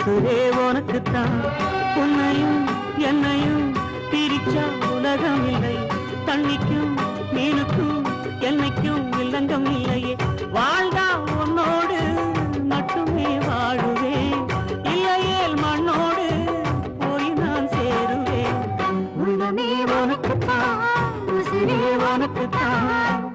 உசுரே உனக்குத்தான். உன்னையும் என்னையும் பிரிச்சா உலகம் இல்லை. தண்ணிக்கும் மீனுக்கும் என்னைக்கும் வில்லங்கம் இல்லையே. வாழ்ந்தா உன்னோடு மட்டுமே வாழுவேன். இல்லையேல் மண்ணோடு போய் நான் சேருவேன். உள்ளமே உனக்குத்தான், உசுரே உனக்குத்தான்.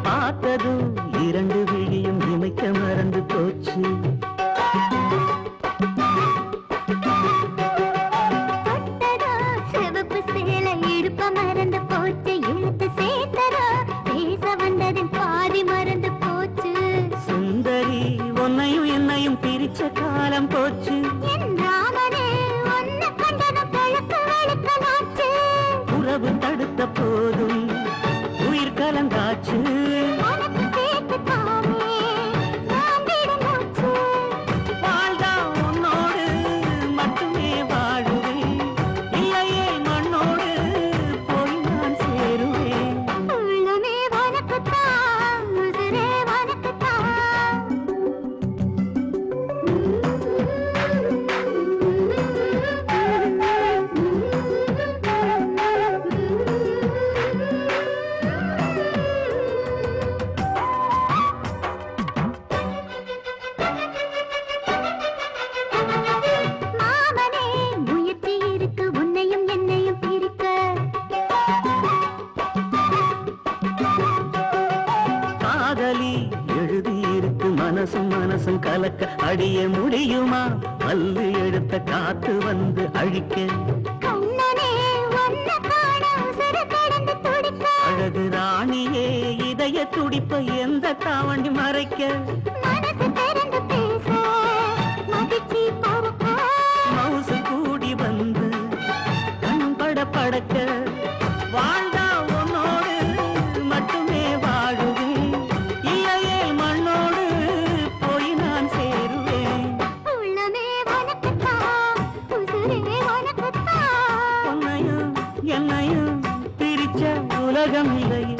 பார்த்ததும் இரண்டு விழியும் இமைக்க மறந்து போச்சு. சிவப்பு சேலை இடுப்ப மறந்து போச்சு. இழுத்து சேர்த்ததா பேச வந்ததின் பாதி மறந்து போச்சு. சுந்தரி உன்னையும் என்னையும் பிரிச்ச காலம் போச்சு. என் ராமனே உன்னை கண்டதும் கிழக்கு வெளுக்கலாச்சு. உறவு தடுத்த போதும் உயிர் கலந்தாச்சு. உனக்கு சேர்த்துத்தானே நான் விடும் மூச்சு. வாழ்ந்தா உன்னோடு மட்டுமே வாழுவேன். இல்லையே மண்ணோடு போய் நான் சேருவேன். உள்ளமே உனக்குத்தான், உசுரே உனக்குத்தான். மாமனே முயற்சி இருக்கு உன்னையும் என்னையும் பிரிக்க. காதலி எழுதியிருக்கு மனசும் மனசும் கலக்க. அடிய முடியுமா பல்லு எடுத்த காத்து வந்து அழிக்க. கண்ணனே உன்னை காண உசுரு கடந்து துடிக்க. அழகு ராணியே இதய துடிப்ப எந்த தாவண்டி மறைக்க. மனசு திறந்து பேச மகிழ்ச்சி பறக்க. மவுசு கூடி வந்து கண் பட படக்க. வாழ்ந்தா உன்னோடு மட்டுமே வாழுவேன். இல்லையே மண்ணோடு போய் நான் சேருவேன். உள்ளமே உனக்குத்தான், உசுரே உனக்குத்தான். உன்னையும் என்னையும் பிரிச்ச உலகம் இல்லையே.